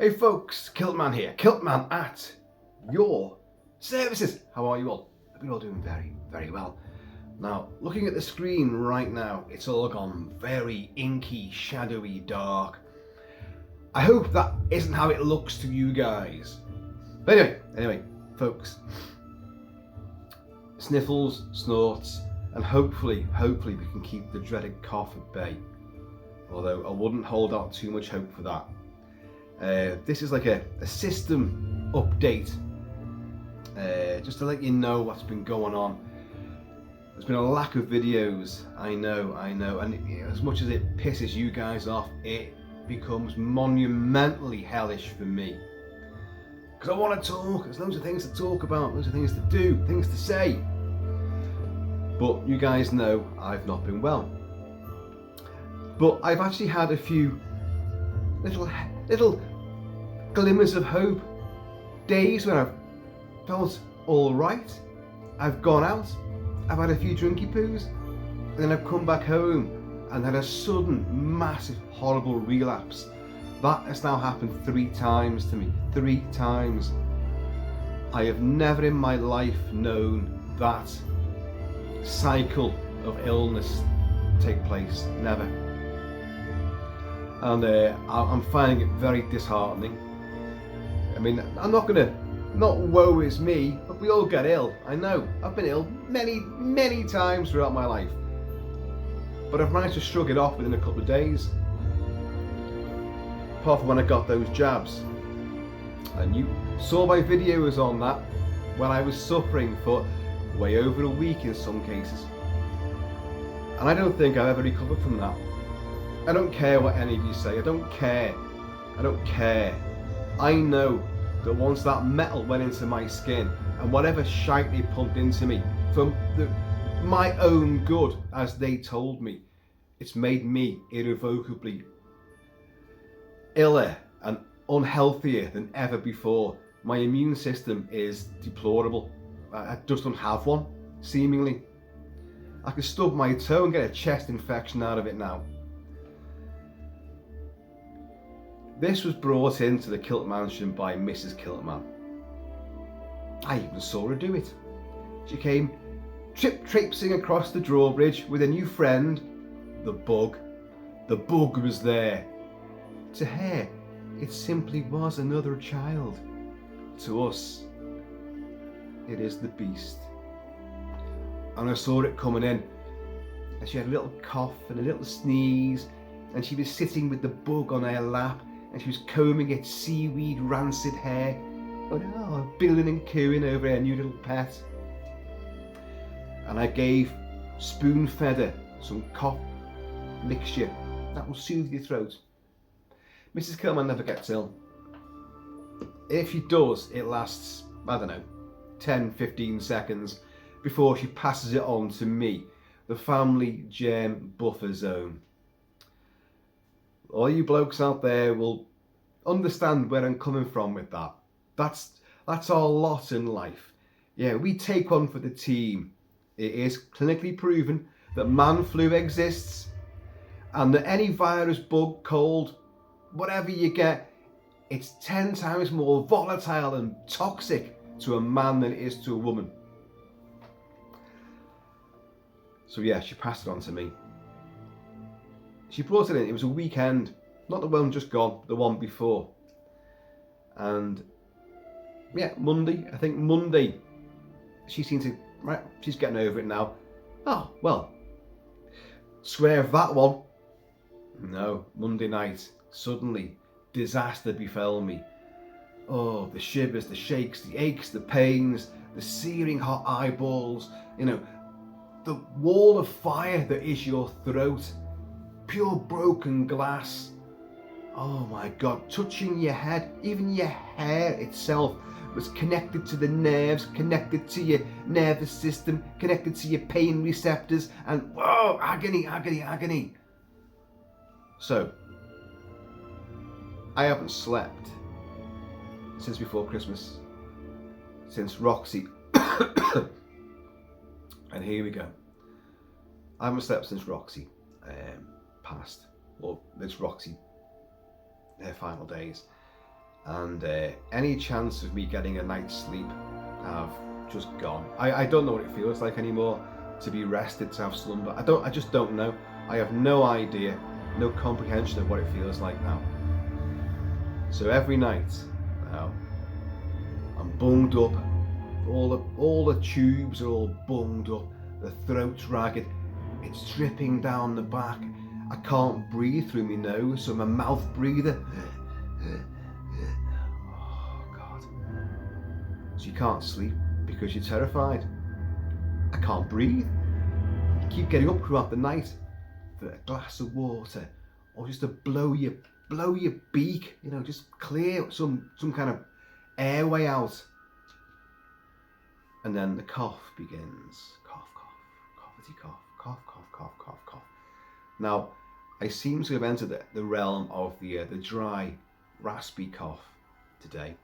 Hey folks, Kilt-Man here. Kilt-Man at your services. How are you all? Hope you're all doing very, very well. Now, looking at the screen right now, it's all gone very inky, shadowy, dark. I hope that isn't how it looks to you guys. But anyway, folks. Sniffles, snorts, and hopefully we can keep the dreaded cough at bay. Although I wouldn't hold out too much hope for that. This is like a system update, just to let you know what's been going on. There's been a lack of videos, I know, and as much as it pisses you guys off, it becomes monumentally hellish for me. Because I want to talk, there's loads of things to talk about, loads of things to do, things to say. But you guys know I've not been well. But I've actually had a few little glimmers of hope, days when I've felt all right. I've gone out, I've had a few drinky poos, and then I've come back home and had a sudden, massive, horrible relapse. That has now happened 3 times to me. 3 times. I have never in my life known that cycle of illness take place. Never. And I'm finding it very disheartening. I mean, I'm not woe is me, but we all get ill. I know, I've been ill many times throughout my life. But I've managed to shrug it off within a couple of days. Apart from when I got those jabs. And you saw my videos on that when I was suffering for way over a week in some cases. And I don't think I've ever recovered from that. I don't care what any of you say, I don't care. I know that once that metal went into my skin and whatever shite they pumped into me for my own good, as they told me, it's made me irrevocably iller and unhealthier than ever before. My immune system is deplorable. I just don't have one, seemingly. I can stub my toe and get a chest infection out of it now. This was brought into the Kilt Mansion by Mrs. Kilt-Man. I even saw her do it. She came traipsing across the drawbridge with a new friend, the bug. The bug was there. To her, it simply was another child. To us, it is the beast. And I saw it coming in, and she had a little cough and a little sneeze, and she was sitting with the bug on her lap, and she was combing its seaweed rancid hair, billing and cooing over her new little pet. And I gave spoon-fed her some cough mixture that will soothe your throat. Mrs. Kilt-Man never gets ill. If she does, it lasts, 10-15 seconds before she passes it on to me, the family germ buffer zone. All you blokes out there will understand where I'm coming from with that. That's our lot in life. Yeah, we take one for the team. It is clinically proven that man flu exists, and that any virus, bug, cold, whatever you get, it's 10 times more volatile and toxic to a man than it is to a woman. So yeah, she passed it on to me. She brought it in, it was a weekend, not the one just gone, the one before. And yeah, Monday, she seemed to, right, she's getting over it now. Oh, well, swear of that one. No, Monday night, suddenly, disaster befell me. Oh, the shivers, the shakes, the aches, the pains, the searing hot eyeballs, the wall of fire that is your throat. Pure broken glass. Oh my God, touching your head, even your hair itself was connected to the nerves, connected to your nervous system, connected to your pain receptors, and whoa, agony. So, I haven't slept since before Christmas, since Roxy, and here we go. I haven't slept since Roxy passed, or it's Roxy, her final days. and any chance of me getting a night's sleep have just gone. I don't know what it feels like anymore to be rested, to have slumber. I just don't know. I have no idea, no comprehension of what it feels like now. So every night now, I'm bunged up. All the tubes are all bunged up. The throat's ragged. It's dripping down the back. I can't breathe through my nose, so I'm a mouth breather. Oh God. So you can't sleep because you're terrified. I can't breathe. You keep getting up throughout the night for a glass of water, or just to blow your beak, just clear some kind of airway out. And then the cough begins. Cough, cough, coughy cough, cough, cough, cough, cough, cough. Now, I seem to have entered the realm of the dry, raspy cough today.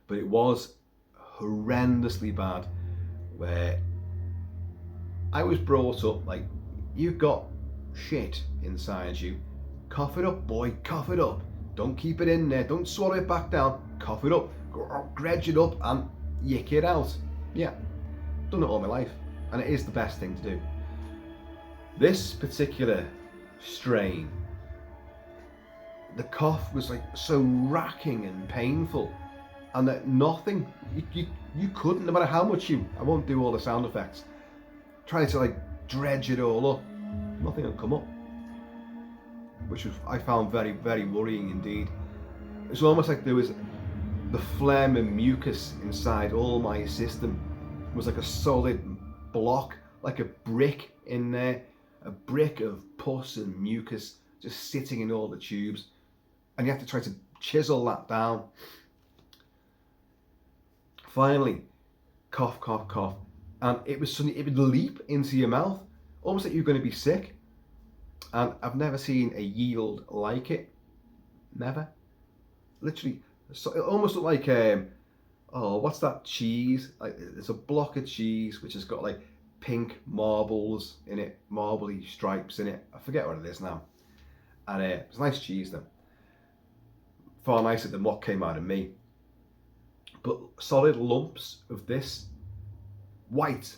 But it was horrendously bad, where I was brought up like, you've got shit inside you. Cough it up, boy, cough it up. Don't keep it in there, don't swallow it back down. Cough it up, dredge it up and yick it out. Yeah, done it all my life, and it is the best thing to do. This particular strain, the cough was like so racking and painful, and that nothing, you couldn't, no matter how much I won't do all the sound effects, try to like dredge it all up, nothing would come up, which I found very, very worrying indeed. It was almost like there was the phlegm and mucus inside all my system. It was like a solid block, like a brick in there, a brick of pus and mucus just sitting in all the tubes, and you have to try to chisel that down. Finally, cough, cough, cough, and it would leap into your mouth, almost like you're going to be sick. And I've never seen a yield like it. Never. Literally, so it almost looked like what's that cheese? Like, it's a block of cheese which has got like pink marbles in it, marbly stripes in it. I forget what it is now. And it's a nice cheese though. Far nicer than what came out of me. But solid lumps of this white,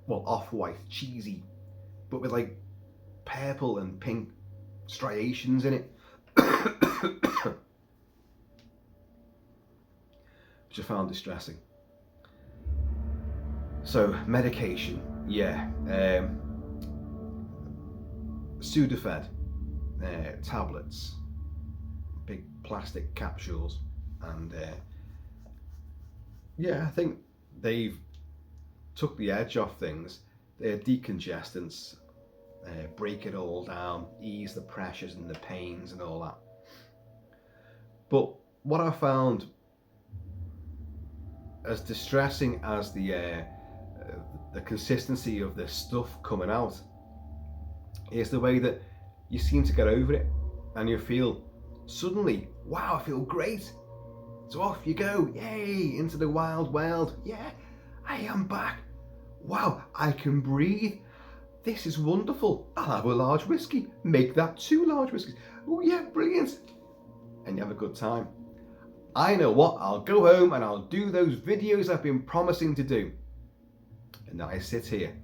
well, off-white, cheesy, but with like purple and pink striations in it. Which I found distressing. So, medication, yeah. Sudafed, tablets, big plastic capsules, and yeah, I think they've took the edge off things. They're decongestants, break it all down, ease the pressures and the pains and all that. But what I found, as distressing as the consistency of the stuff coming out, is the way that you seem to get over it, and you feel suddenly, wow, I feel great. So off you go, yay, into the wild world. Yeah, I am back. Wow, I can breathe. This is wonderful. I'll have a large whiskey. Make that 2 large whiskies. Oh yeah, brilliant. And you have a good time. I know what, I'll go home and I'll do those videos I've been promising to do. And now I sit here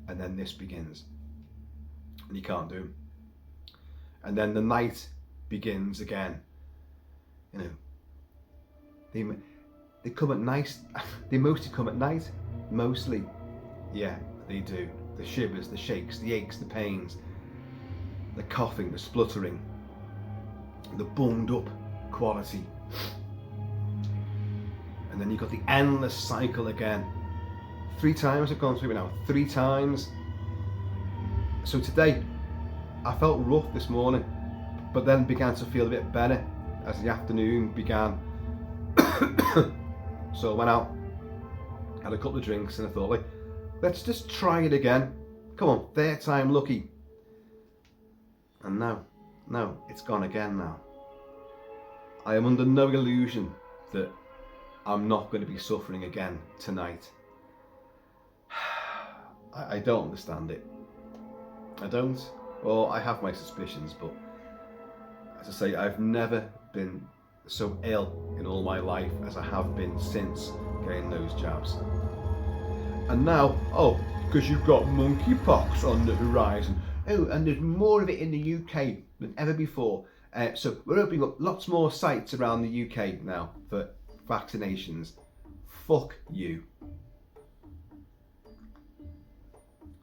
and then this begins. And you can't do them. And then the night begins again. They come at night. They mostly come at night. Mostly. Yeah, they do. The shivers, the shakes, the aches, the pains, the coughing, the spluttering, the bunged up quality. And then you've got the endless cycle again. 3 times I've gone through it now. 3 times. So today, I felt rough this morning, but then began to feel a bit better as the afternoon began. So I went out, had a couple of drinks, and I thought, like, let's just try it again. Come on, 3rd time lucky. And no, it's gone again now. I am under no illusion that I'm not going to be suffering again tonight. I don't understand it. I don't. Well, I have my suspicions, but to say I've never been so ill in all my life as I have been since getting those jabs. And now, oh, because you've got monkeypox on the horizon. Oh, and there's more of it in the UK than ever before. So we're opening up lots more sites around the UK now for vaccinations. Fuck you.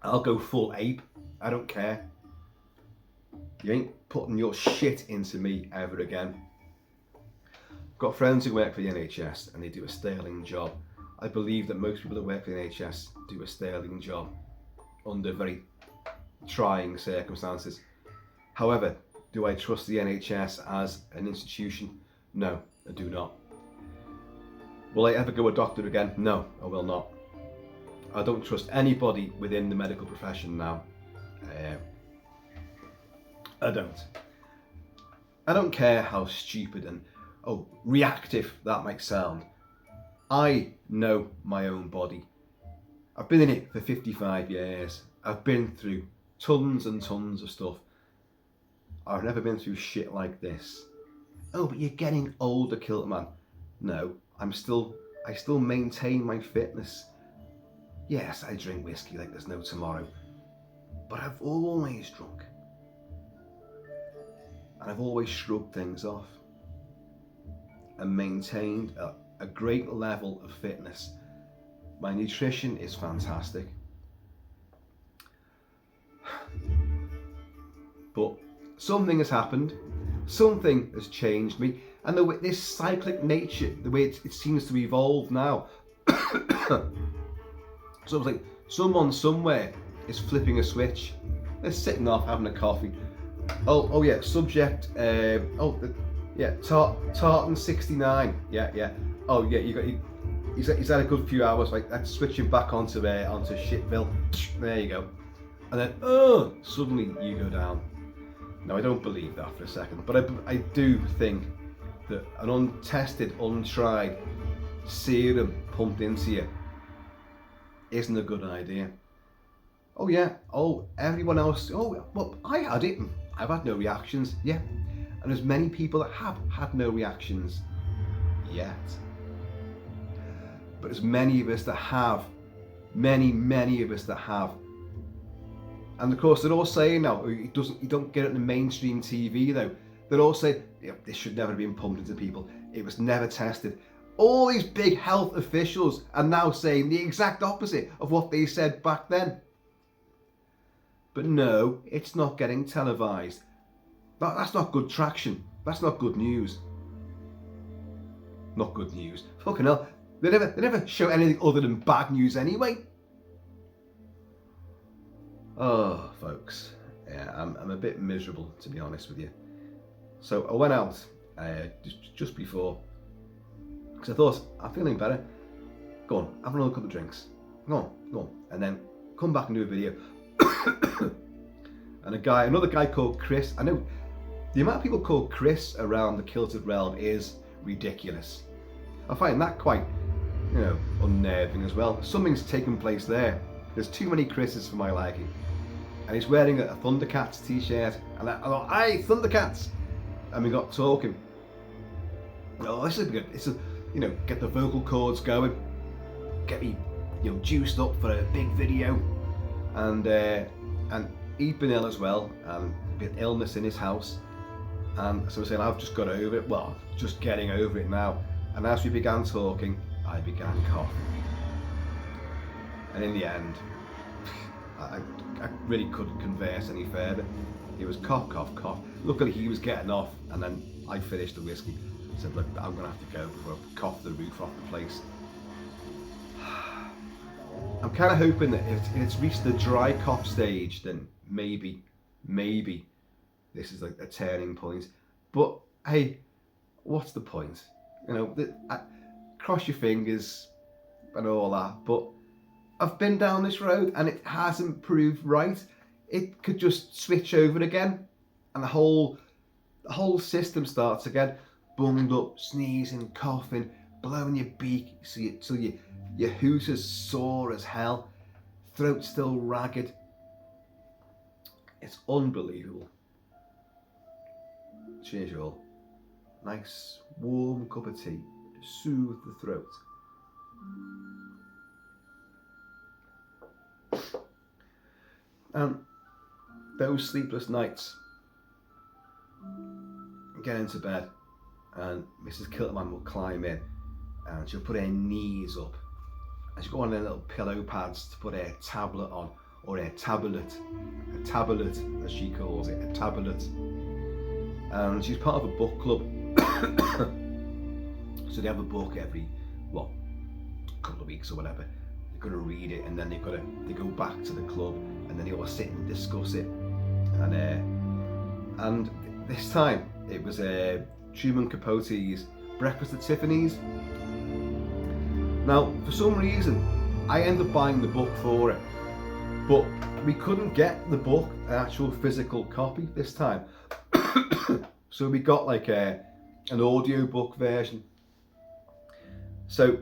I'll go full ape. I don't care. You ain't putting your shit into me ever again. I've got friends who work for the NHS and they do a sterling job. I believe that most people that work for the NHS do a sterling job under very trying circumstances. However, do I trust the NHS as an institution? No, I do not. Will I ever go a doctor again? No, I will not. I don't trust anybody within the medical profession now. I don't. I don't care how stupid and reactive that might sound. I know my own body. I've been in it for 55 years. I've been through tons and tons of stuff. I've never been through shit like this. Oh, but you're getting older, Kilt-Man. No, I still maintain my fitness. Yes, I drink whiskey like there's no tomorrow, but I've always drunk. And I've always shrugged things off and maintained a great level of fitness. My nutrition is fantastic. But something has happened, something has changed me, and this cyclic nature, the way it seems to evolve now. So it's like someone somewhere is flipping a switch. They're sitting off having a coffee. Oh yeah, subject. Tartan 69. Yeah. Oh yeah, he's had a good few hours. Like that's switching back onto Shitville. There you go. And then suddenly you go down. Now I don't believe that for a second, but I do think that an untested, untried serum pumped into you isn't a good idea. Oh yeah, everyone else, well, I had it and I've had no reactions, yeah. And there's many people that have had no reactions yet. But there's many of us that have, many of us that have. And of course they're all saying now, you don't get it in the mainstream TV though. They're all saying, this should never have been pumped into people. It was never tested. All these big health officials are now saying the exact opposite of what they said back then. But no, it's not getting televised. That's not good traction. That's not good news. Not good news. Fucking hell. They never show anything other than bad news anyway. Oh, folks. Yeah, I'm a bit miserable, to be honest with you. So I went out just before, because I thought, I'm feeling better. Go on, have another couple of drinks. Go on. And then come back and do a video. And another guy called Chris. I know the amount of people called Chris around the Kilted realm is ridiculous. I find that quite, unnerving as well. Something's taken place there. There's too many Chris's for my liking. And he's wearing a Thundercats t-shirt. And I thought, hey, Thundercats! And we got talking. Oh, this is good. Get the vocal cords going. Get me, juiced up for a big video. And he'd been ill as well, and a bit of illness in his house. And so I was saying, I've just got over it. Well, just getting over it now. And as we began talking, I began coughing. And in the end, I really couldn't converse any further. It was cough, cough, cough. Luckily he was getting off, and then I finished the whiskey. I said, look, I'm going to have to go before I cough the roof off the place. I'm kind of hoping that if it's reached the dry cough stage, then maybe this is like a turning point. But hey, what's the point? Cross your fingers and all that. But I've been down this road and it hasn't proved right. It could just switch over again, and the whole system starts again. Bunged up, sneezing, coughing, blowing your beak, so your hoot is sore as hell, throat still ragged. It's unbelievable. cheers you all. Nice warm cup of tea to soothe the throat. And those sleepless nights, get into bed, and Mrs. Kilt-Man will climb in, and she'll put her knees up, and she'll go on her little pillow pads to put her tablet on, or her tablet as she calls it, a tablet. And she's part of a book club, so they have a book every couple of weeks or whatever. They're going to read it, and then they go back to the club, and then they all sit and discuss it. And this time it was Truman Capote's Breakfast at Tiffany's. Now, for some reason, I ended up buying the book for it, but we couldn't get the book, an actual physical copy this time. So we got like an audiobook version. So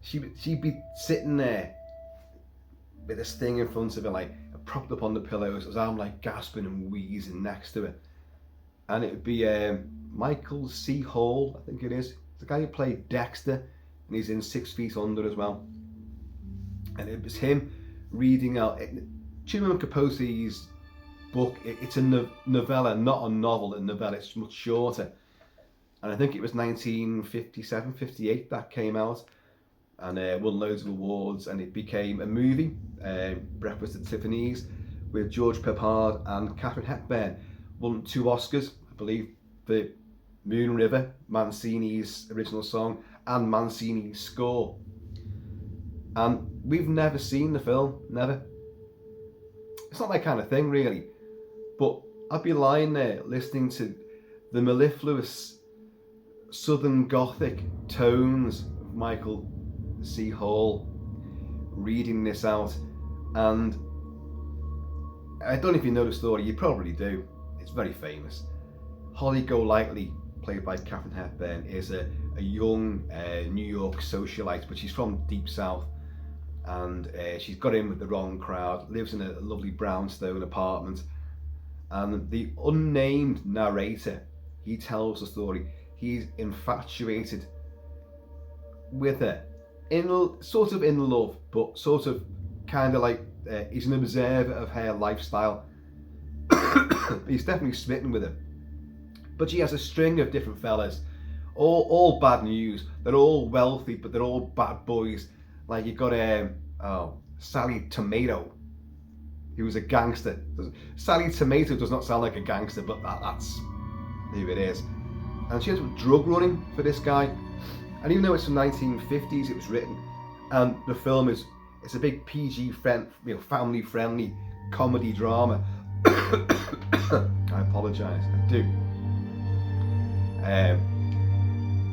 she'd be sitting there with this thing in front of her, like propped up on the pillows, as I'm like gasping and wheezing next to her. And it would be Michael C. Hall, I think it is. The guy who played Dexter, and he's in 6 Feet Under as well. And it was him reading out Truman Capote's book. It's a novella, not a novel. A novella, it's much shorter. And I think it was 1957, 58 that came out, and won loads of awards, and it became a movie, Breakfast at Tiffany's, with George Peppard and Katharine Hepburn. Won 2 Oscars, I believe, for Moon River, Mancini's original song, and Mancini's score. And we've never seen the film, never. It's not my kind of thing, really. But I'd be lying there listening to the mellifluous Southern Gothic tones of Michael C. Hall reading this out. And I don't know if you know the story, you probably do. It's very famous. Holly Golightly, played by Katharine Hepburn, is a young New York socialite, but she's from deep south, and she's got in with the wrong crowd, lives in a lovely brownstone apartment, and the unnamed narrator, he tells the story. He's infatuated with her, sort of in love, but sort of kind of like he's an observer of her lifestyle. He's definitely smitten with her. But she has a string of different fellas, all bad news. They're all wealthy, but they're all bad boys. Like you've got Sally Tomato, who's a gangster. Sally Tomato does not sound like a gangster, but that's who it is. And she ends up drug running for this guy. And even though it's from 1950s, it was written, and the film it's a big PG family friendly comedy drama. I apologise, I do.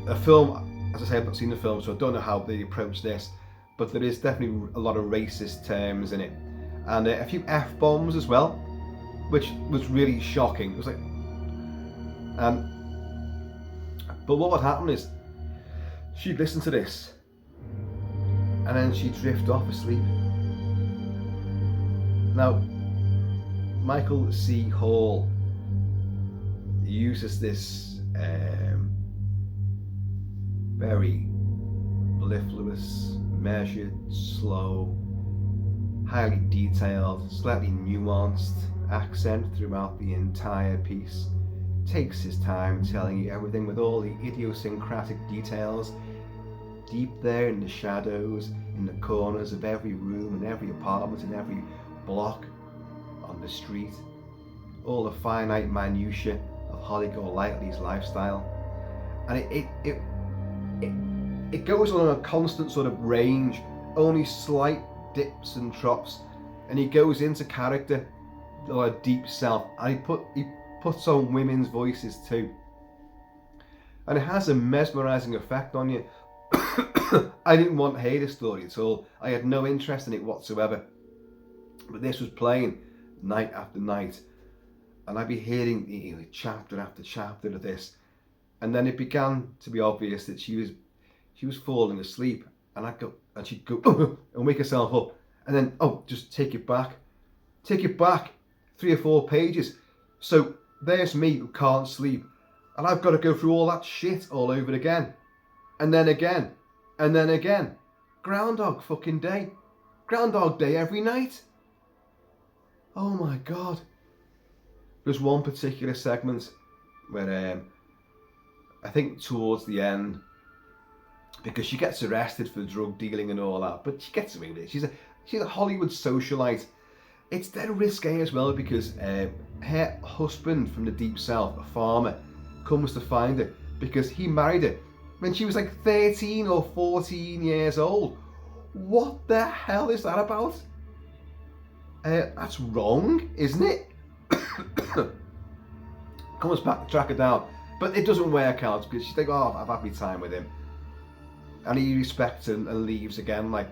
A film, as I say, I've not seen the film, so I don't know how they approach this, but there is definitely a lot of racist terms in it, and a few F-bombs as well, which was really shocking. It was like, but what would happen is she'd listen to this, and then she'd drift off asleep. Now, Michael C. Hall uses this very mellifluous, measured, slow, highly detailed, slightly nuanced accent throughout the entire piece. Takes his time telling you everything with all the idiosyncratic details deep there in the shadows, in the corners of every room, in every apartment, in every block on the street. All the finite minutiae of Holly Golightly's lifestyle. And it goes on a constant sort of range, only slight dips and troughs, and he goes into character, a deep self, and he puts on women's voices too, and it has a mesmerising effect on you. I didn't want to hear this story at all. I had no interest in it whatsoever, but this was playing night after night, and I'd be hearing chapter after chapter of this, and then it began to be obvious that she was falling asleep, and she'd go and wake herself up, and then just take it back 3 or 4 pages. So there's me who can't sleep, And I've got to go through all that shit all over again. And then again. And then again. Groundhog fucking Day. Groundhog Day every night. Oh my God. There's one particular segment where I think towards the end, because she gets arrested for drug dealing and all that, but she gets away with it. She's a Hollywood socialite. It's dead risque as well, because her husband from the deep south, a farmer, comes to find her because he married her when she was like 13 or 14 years old. What the hell is that about? That's wrong, isn't it? Comes back to track her down, but it doesn't work out because she's like, oh, I've had my time with him, and he respects her and leaves again. Like,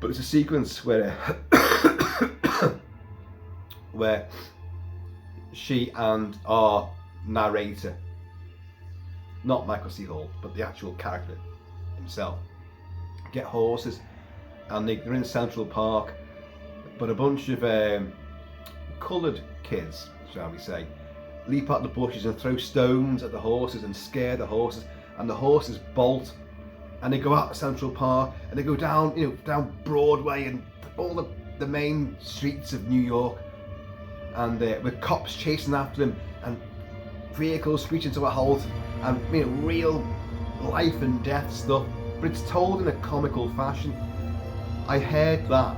but it's a sequence where where she and our narrator, not Michael C. Hall, but the actual character himself, get horses, and they're in Central Park, but a bunch of coloured kids, shall we say, leap out the bushes and throw stones at the horses and scare the horses, and the horses bolt, and they go out to Central Park, and they go down, down Broadway and all the main streets of New York, and with cops chasing after them and vehicles screeching to a halt, and real life and death stuff, but it's told in a comical fashion. I heard that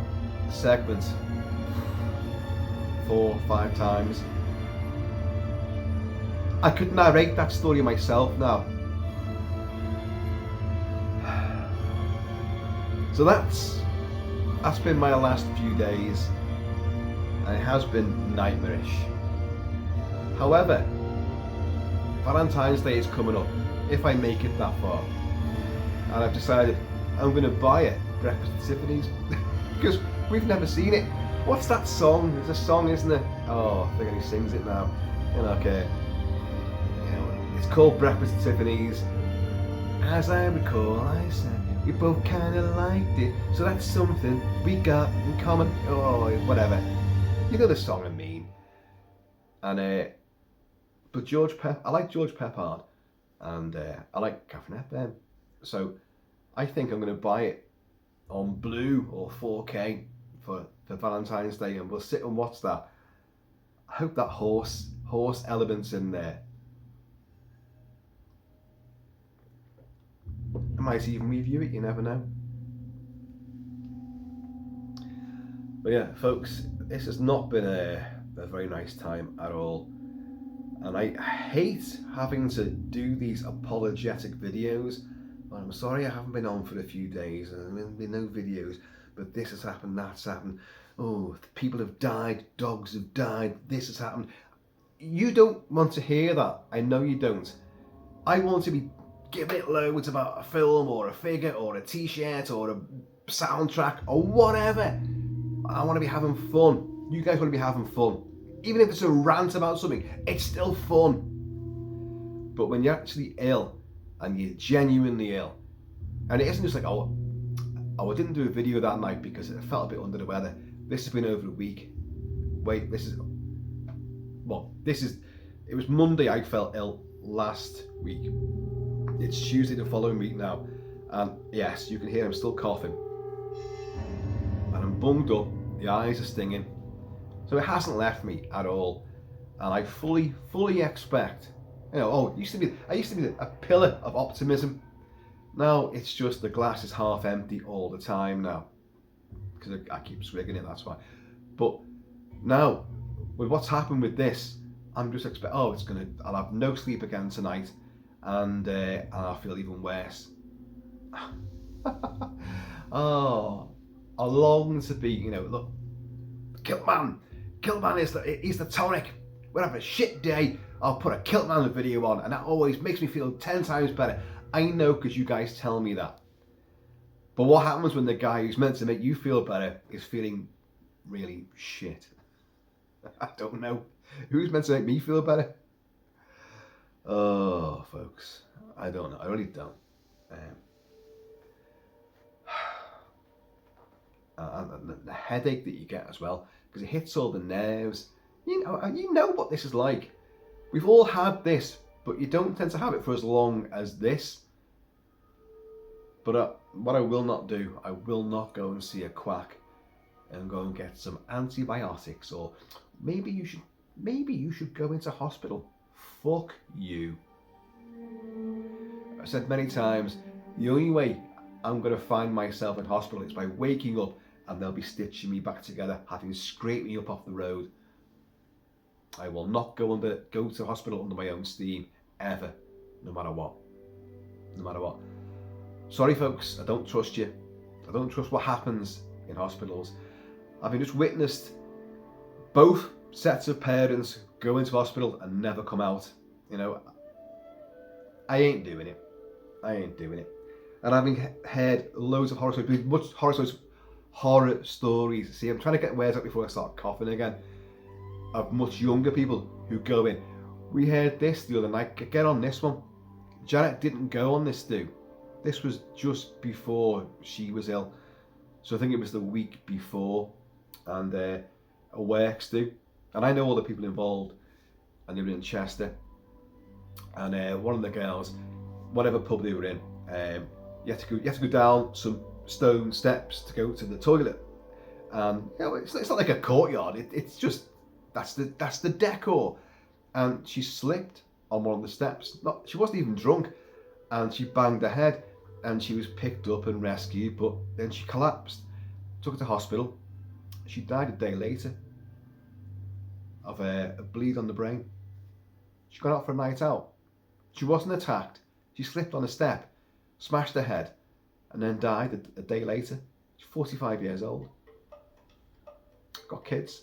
segment 4 or 5 times. I could narrate that story myself now. So that's been my last few days, and it has been nightmarish. However, Valentine's Day is coming up, if I make it that far, and I've decided I'm going to buy it, Breakfast at Tiffany's, because we've never seen it. What's that song? There's a song, isn't there? Oh, I think he sings it now. Okay. It's called Breakfast at Tiffany's. As I recall, I said we both kind of liked it, so that's something we got in common. Oh, whatever. You know the song I mean. And but I like George Peppard, and I like Catherine Hepburn. So I think I'm going to buy it on Blue or 4K for Valentine's Day, and we'll sit and watch that. I hope that horse element's in there. I might even review it, you never know. But yeah, folks, this has not been a very nice time at all. And I hate having to do these apologetic videos. I'm sorry I haven't been on for a few days, and there's been no videos, but this has happened, that's happened. Oh, people have died, dogs have died, this has happened. You don't want to hear that. I know you don't. I want to be giving it loads about a film or a figure or a t-shirt or a soundtrack or whatever. I want to be having fun. You guys want to be having fun. Even if it's a rant about something, it's still fun. But when you're actually ill, and you're genuinely ill, and it isn't just like, oh, I didn't do a video that night because I felt a bit under the weather. This has been over a week. Wait, it was Monday I felt ill last week. It's Tuesday the following week now, and yes, you can hear I'm still coughing, and I'm bunged up, the eyes are stinging, so it hasn't left me at all, and I fully expect, I used to be a pillar of optimism. Now it's just the glass is half empty all the time now, because I keep swigging it, that's why. But now, with what's happened with this, I'm just I'll have no sleep again tonight, and I'll feel even worse. Oh, I long to be, look, Kilt-Man he's the tonic. When I have a shit day, I'll put a Kilt-Man video on, and that always makes me feel 10 times better. I know, because you guys tell me that. But what happens when the guy who's meant to make you feel better is feeling really shit? I don't know. Who's meant to make me feel better? Oh, folks, I don't know. I really don't. And the headache that you get as well, because it hits all the nerves. You know what this is like. We've all had this, but you don't tend to have it for as long as this. But what I will not do, I will not go and see a quack and go and get some antibiotics, or maybe you should go into hospital. Fuck you. I've said many times, the only way I'm going to find myself in hospital is by waking up and they'll be stitching me back together, having scraped me up off the road. I will not go to hospital under my own steam, ever, no matter what. No matter what. Sorry folks, I don't trust you. I don't trust what happens in hospitals. I've just witnessed both sets of parents go into hospital and never come out. You know, I ain't doing it. And having heard loads of horror stories, horror stories. See, I'm trying to get words out before I start coughing again. Of much younger people who go in. We heard this the other night. Get on this one. Janet didn't go on this do. This was just before she was ill. So I think it was the week before. And a works do. And I know all the people involved. And they were in Chester. And one of the girls, whatever pub they were in, you had to go down some stone steps to go to the toilet. And you know, it's not like a courtyard. It's just that's the decor. And she slipped on one of the steps. She wasn't even drunk, and she banged her head. And she was picked up and rescued, but then she collapsed. Took her to hospital. She died a day later of a bleed on the brain. She got out for a night out. She wasn't attacked. She slipped on a step, smashed her head, and then died a day later. She's 45 years old. Got kids.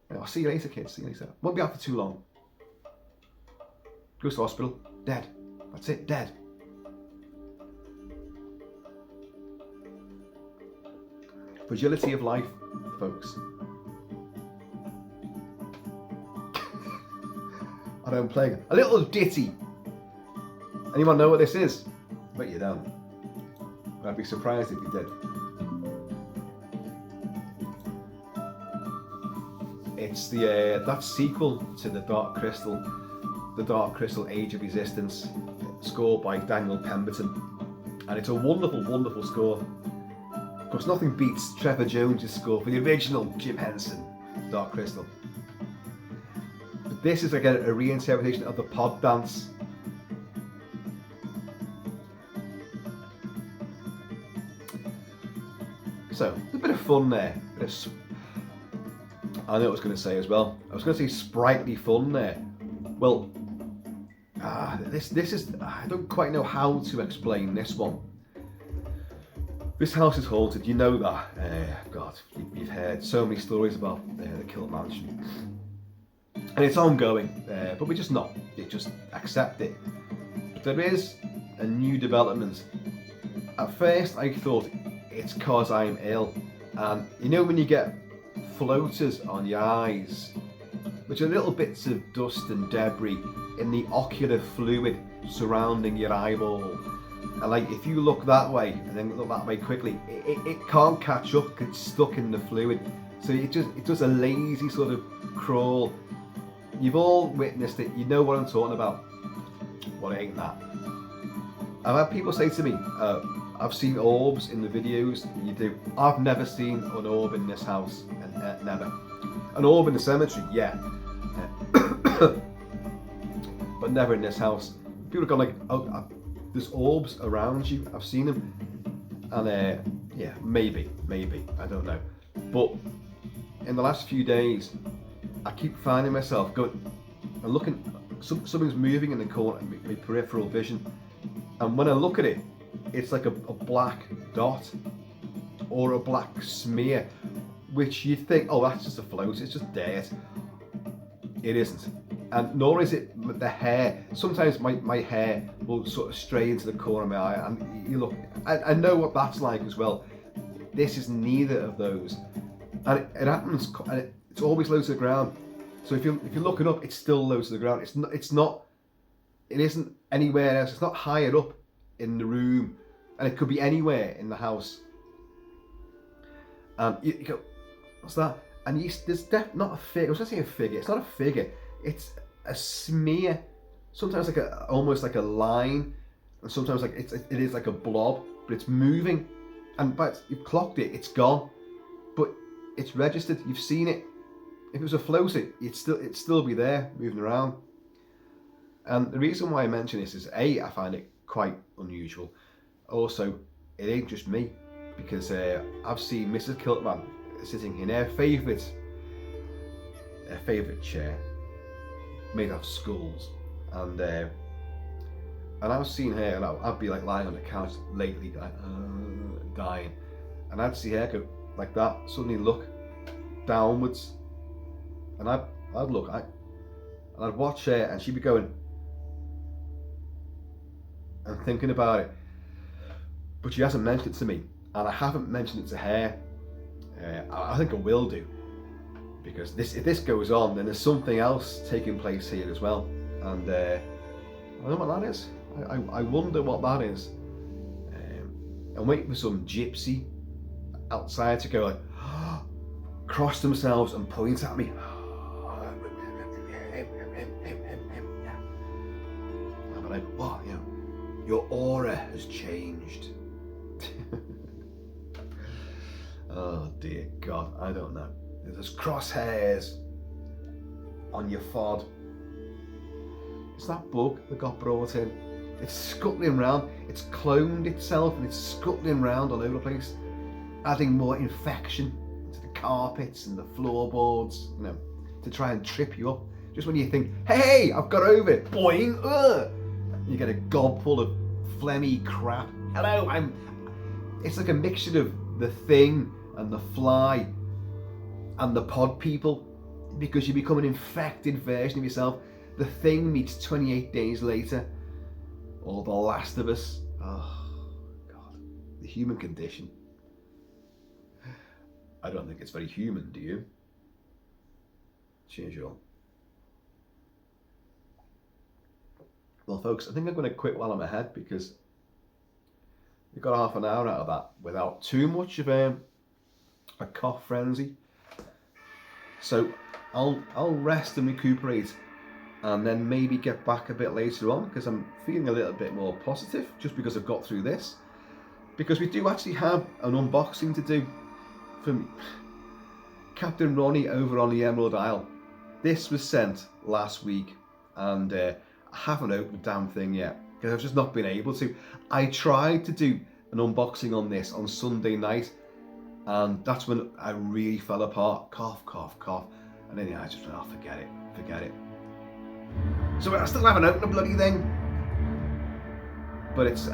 I'll see you later, kids. See you later. Won't be out for too long. Goes to hospital. Dead. That's it. Dead. Fragility of life, folks. And I'm playing a little ditty. Anyone know what this is? I bet you don't. I'd be surprised if you did. It's that sequel to the Dark Crystal Age of Resistance, score by Daniel Pemberton. And it's a wonderful, wonderful score. Of course, nothing beats Trevor Jones' score for the original Jim Henson Dark Crystal. But this is again a reinterpretation of the pod dance. So, a bit of fun there. I know what I was going to say as well. I was going to say sprightly fun there. Well, this is, I don't quite know how to explain this one. This house is haunted, you know that. God, you've heard so many stories about the Kilt Mansion. And it's ongoing, but we just accept it. But there is a new development. At first I thought it's cause I'm ill. And you know when you get floaters on your eyes, which are little bits of dust and debris in the ocular fluid surrounding your eyeball. And like if you look that way and then look that way quickly, it can't catch up, it's stuck in the fluid. So it does a lazy sort of crawl. You've all witnessed it, you know what I'm talking about. Well, it ain't that. I've had people say to me, I've seen orbs in the videos that you do. I've never seen an orb in this house, never. An orb in the cemetery, yeah. But never in this house. People have gone like, oh, there's orbs around you, I've seen them. And yeah, maybe, I don't know. But in the last few days, I keep finding myself going and looking, something's moving in the corner of my peripheral vision. And when I look at it, it's like a black dot or a black smear, which you think, oh, that's just a float, it's just dirt. It isn't. And nor is it the hair. Sometimes my hair will sort of stray into the corner of my eye, and you look, I know what that's like as well. This is neither of those. And it happens, and it's always low to the ground. So if you're looking up, it's still low to the ground. It isn't anywhere else. It's not higher up in the room, and it could be anywhere in the house. And you go, what's that? And there's not a figure. I was going to say a figure. It's not a figure. It's a smear, sometimes like almost like a line, and sometimes like it is like a blob, but it's moving, and but you've clocked it, it's gone, but it's registered, you've seen it. If it was a floater, it'd still be there, moving around. And the reason why I mention this is I find it quite unusual. Also, it ain't just me, because I've seen Mrs. Kilt-Man sitting in her favourite chair, made of skulls, and I've seen her, and I'd be like lying on the couch lately, like dying, and I'd see her go like that, suddenly look downwards, and I'd look, and I'd watch her, and she'd be going and thinking about it, but she hasn't mentioned it to me, and I haven't mentioned it to her. I think I will do, because if this goes on, then there's something else taking place here as well, and I don't know what that is. I wonder what that is. I'm waiting for some gypsy outside to go like cross themselves and point at me. I'm like, what? You know, your aura has changed. Oh dear God, I don't know. There's crosshairs on your fod. It's that bug that got brought in. It's scuttling around. It's cloned itself and it's scuttling around all over the place, adding more infection to the carpets and the floorboards, you know, to try and trip you up. Just when you think, hey, I've got over it, boing, you get a gobful of phlegmy crap. Hello, it's like a mixture of the Thing and the Fly and the Pod People, because you become an infected version of yourself. The Thing meets 28 Days Later, or The Last of Us. Oh God, the human condition. I don't think it's very human, do you? Cheers, y'all. Well, folks, I think I'm going to quit while I'm ahead, because we got half an hour out of that without too much of a cough frenzy. So I'll rest and recuperate, and then maybe get back a bit later on, because I'm feeling a little bit more positive just because I've got through this. Because we do actually have an unboxing to do from Captain Ronnie over on the Emerald Isle. This was sent last week, and I haven't opened the damn thing yet because I've just not been able to. I tried to do an unboxing on this on Sunday night, and that's when I really fell apart. Cough, cough, cough. And then I just went, oh, forget it. So I still haven't opened the bloody thing. But it's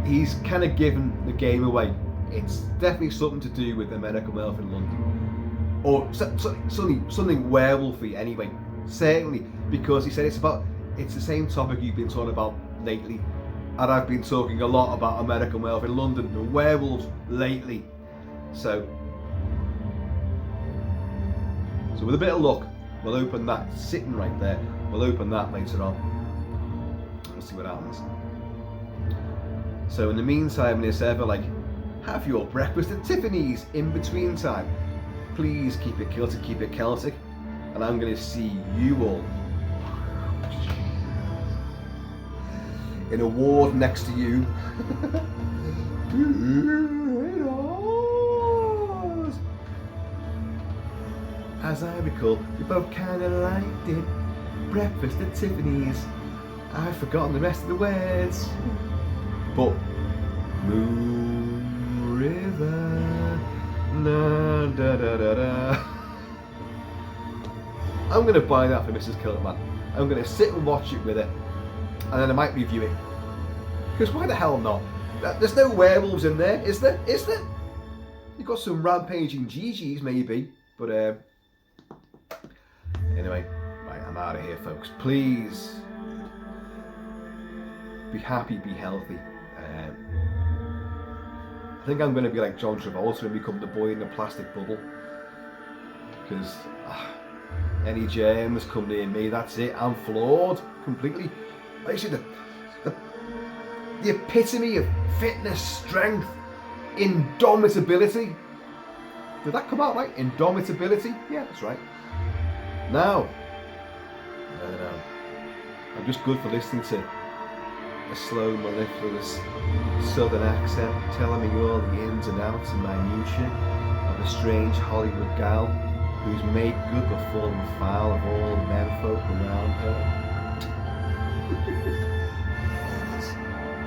he's kind of given the game away. It's definitely something to do with American Werewolf in London. Or something werewolfy anyway. Certainly, because he said it's the same topic you've been talking about lately. And I've been talking a lot about American Werewolf in London and werewolves lately. So with a bit of luck, we'll open that. It's sitting right there. We'll open that later on. We'll see what happens. So in the meantime, this ever have your breakfast at Tiffany's in between time. Please keep it Celtic, keep it Celtic. And I'm going to see you all in a ward next to you. As I recall, we both kinda liked it. Breakfast at Tiffany's. I've forgotten the rest of the words. But Moon River, na da da da da. I'm gonna buy that for Mrs. Kilt-Man. I'm gonna sit and watch it with her, and then I might review it. Because why the hell not? There's no werewolves in there, is there? Is there? You've got some rampaging GGs maybe, but anyway, right, I'm out of here, folks. Please be happy, be healthy. I think I'm going to be like John Travolta and become the boy in the plastic bubble. Because any germs come near me, that's it. I'm flawed completely. Actually, the epitome of fitness, strength, indomitability. Did that come out right? Indomitability? Yeah, that's right. Now, I don't know. I'm just good for listening to a slow, mellifluous southern accent telling me all the ins and outs and minutiae of a strange Hollywood gal who's made good but fallen foul of all menfolk